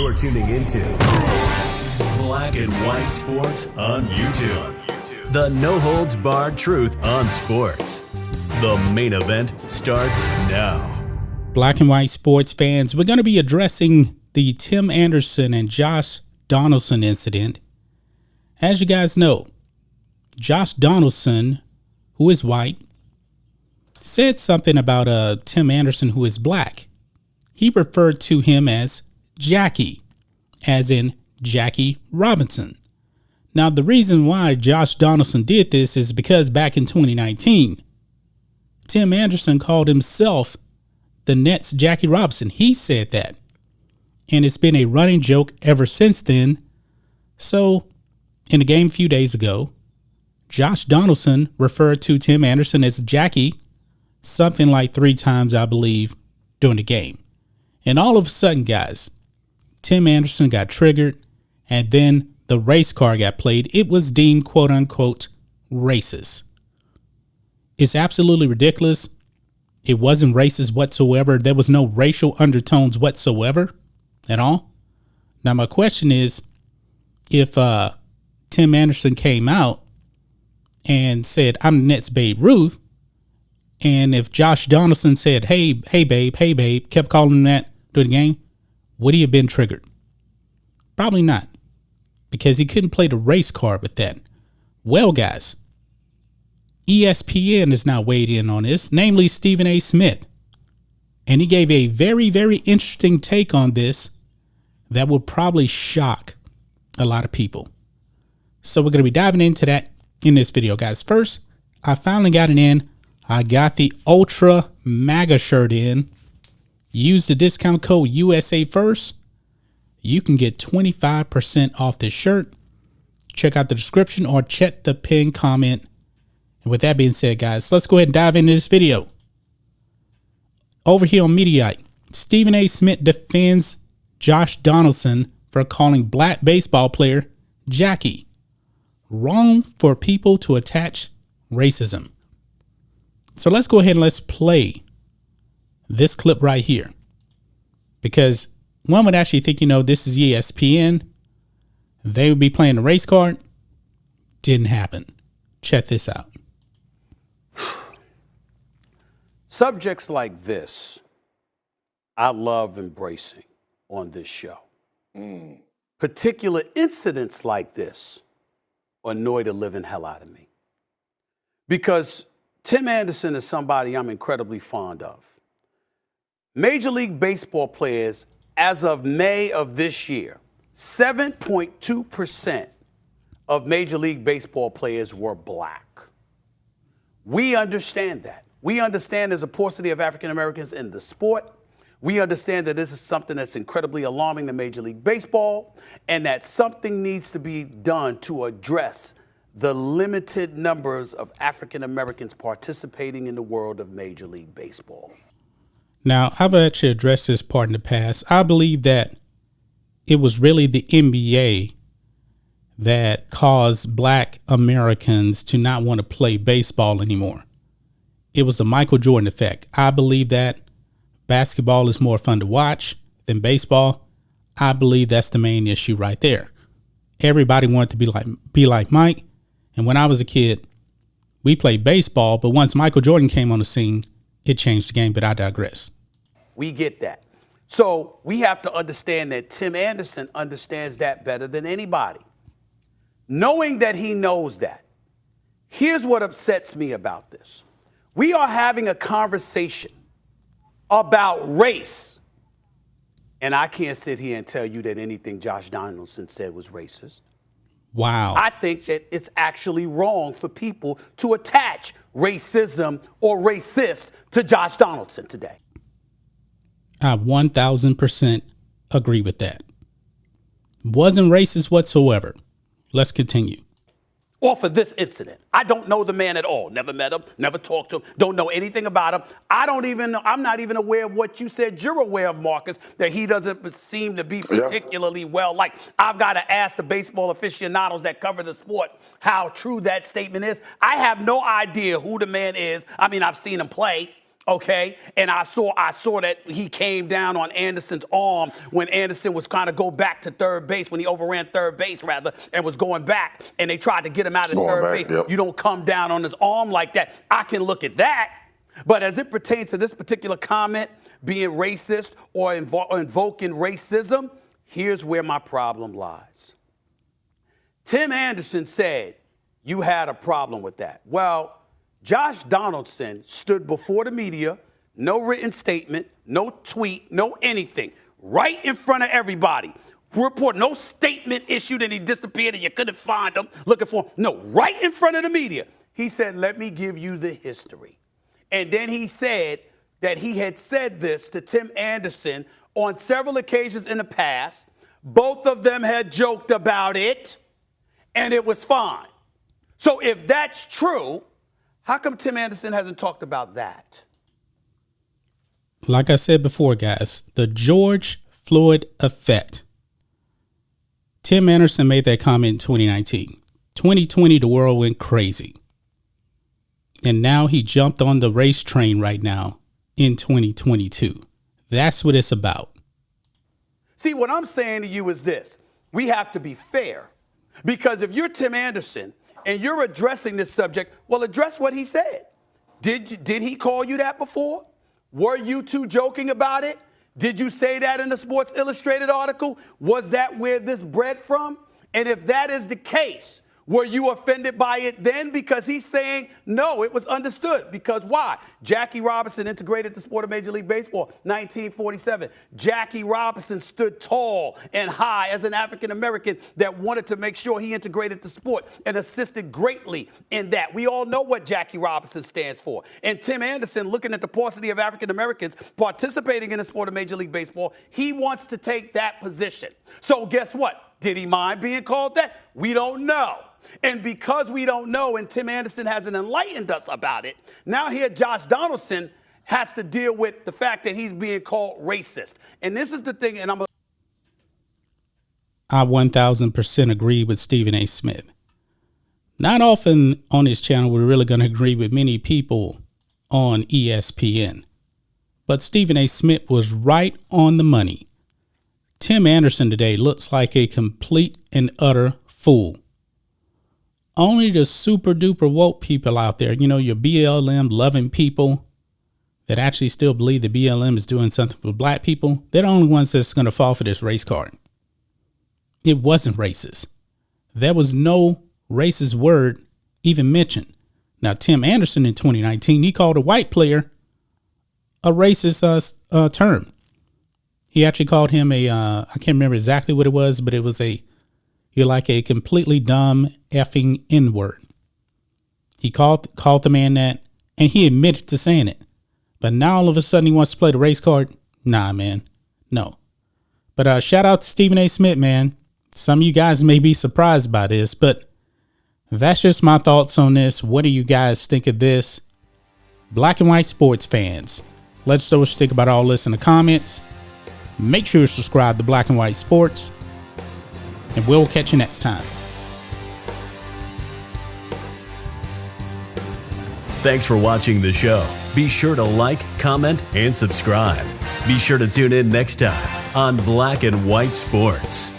You're tuning into Black and White Sports on YouTube. The no-holds-barred truth on sports. The main event starts now. Black and White Sports fans, we're going to be addressing the Tim Anderson and Josh Donaldson incident. As you guys know, Josh Donaldson, who is white, said something about Tim Anderson, who is black. He referred to him as Jackie, as in Jackie Robinson. Now, the reason why Josh Donaldson did this is because back in 2019, Tim Anderson called himself the Nets' Jackie Robinson. He said that. And it's been a running joke ever since then. So, in a game a few days ago, Josh Donaldson referred to Tim Anderson as Jackie something like 3 times, I believe, during the game. And all of a sudden, guys, Tim Anderson got triggered, and then the race car got played. It was deemed, quote unquote, racist. It's absolutely ridiculous. It wasn't racist whatsoever. There was no racial undertones whatsoever at all. Now, my question is, if Tim Anderson came out and said, "I'm the Nets' Babe Ruth," and if Josh Donaldson said, hey, babe, kept calling him that during the game, would he have been triggered? Probably not, because he couldn't play the race card with that. Well, guys, ESPN is now weighed in on this, namely Stephen A. Smith. And he gave a very, very interesting take on this that will probably shock a lot of people. So we're going to be diving into that in this video, guys. First, I finally got it in. I got the Ultra MAGA shirt in. Use the discount code USA First. You can get 25% off this shirt. Check out the description or check the pinned comment. And with that being said, guys, let's go ahead and dive into this video. Over here on Mediaite, Stephen A. Smith defends Josh Donaldson for calling black baseball player Jackie. Wrong for people to attach racism. So let's go ahead and let's play this clip right here, because one would actually think, this is ESPN. They would be playing the race card. Didn't happen. Check this out. Subjects like this, I love embracing on this show. Particular incidents like this annoy the living hell out of me, because Tim Anderson is somebody I'm incredibly fond of. Major League Baseball players, as of May of this year, 7.2% of Major League Baseball players were black. We understand that. We understand there's a paucity of African Americans in the sport. We understand that this is something that's incredibly alarming to Major League Baseball, and that something needs to be done to address the limited numbers of African Americans participating in the world of Major League Baseball. Now, I've actually addressed this part in the past. I believe that it was really the NBA that caused black Americans to not want to play baseball anymore. It was the Michael Jordan effect. I believe that basketball is more fun to watch than baseball. I believe that's the main issue right there. Everybody wanted to be like Mike. And when I was a kid, we played baseball, but once Michael Jordan came on the scene, it changed the game, but I digress. We get that. So we have to understand that Tim Anderson understands that better than anybody. Knowing that he knows that, here's what upsets me about this. We are having a conversation about race, and I can't sit here and tell you that anything Josh Donaldson said was racist. Wow. I think that it's actually wrong for people to attach racism or racist to Josh Donaldson today. I 1000% agree with that. Wasn't racist whatsoever. Let's continue. Or for this incident. I don't know the man at all. Never met him, never talked to him, don't know anything about him. I'm not even aware of what you said you're aware of, Marcus, that he doesn't seem to be particularly well liked. I've got to ask the baseball aficionados that cover the sport how true that statement is. I have no idea who the man is. I mean, I've seen him play. Okay, and I saw that he came down on Anderson's arm when Anderson was trying to go back to third base, when he overran third base rather, and was going back, and they tried to get him out of third base. Yep. You don't come down on his arm like that. I can look at that, but as it pertains to this particular comment being racist or invoking racism, here's where my problem lies. Tim Anderson said you had a problem with that. Well, Josh Donaldson stood before the media, no written statement, no tweet, no anything, right in front of everybody. Report, no statement issued and he disappeared and you couldn't find him looking for him. No, right in front of the media. He said, let me give you the history. And then he said that he had said this to Tim Anderson on several occasions in the past. Both of them had joked about it and it was fine. So if that's true, how come Tim Anderson hasn't talked about that? Like I said before, guys, the George Floyd effect. Tim Anderson made that comment in 2019. 2020, the world went crazy. And now he jumped on the race train right now in 2022. That's what it's about. See, what I'm saying to you is this. We have to be fair. Because if you're Tim Anderson and you're addressing this subject, well, address what he said. Did he call you that before? Were you two joking about it? Did you say that in the Sports Illustrated article? Was that where this bred from? And if that is the case, were you offended by it then? Because he's saying, no, it was understood. Because why? Jackie Robinson integrated the sport of Major League Baseball, 1947. Jackie Robinson stood tall and high as an African-American that wanted to make sure he integrated the sport and assisted greatly in that. We all know what Jackie Robinson stands for. And Tim Anderson, looking at the paucity of African-Americans participating in the sport of Major League Baseball, he wants to take that position. So guess what? Did he mind being called that? We don't know. And because we don't know and Tim Anderson hasn't enlightened us about it, now here Josh Donaldson has to deal with the fact that he's being called racist. And this is the thing, and I 1000% agree with Stephen A. Smith. Not often on this channel we're really going to agree with many people on ESPN. But Stephen A. Smith was right on the money. Tim Anderson today looks like a complete and utter fool. Only the super duper woke people out there, you know, your BLM loving people that actually still believe that BLM is doing something for black people, they're the only ones that's going to fall for this race card. It wasn't racist. There was no racist word even mentioned. Now, Tim Anderson in 2019, he called a white player a racist term. He actually called him I can't remember exactly what it was, but it was you're like a completely dumb effing N-word. He called the man that, and he admitted to saying it. But now all of a sudden he wants to play the race card. Nah, man. No. But shout out to Stephen A. Smith, man. Some of you guys may be surprised by this, but that's just my thoughts on this. What do you guys think of this? Black and white sports fans, let us know what you think about all this in the comments. Make sure you subscribe to Black and White Sports. And we'll catch you next time. Thanks for watching the show. Be sure to like, comment, and subscribe. Be sure to tune in next time on Black and White Sports.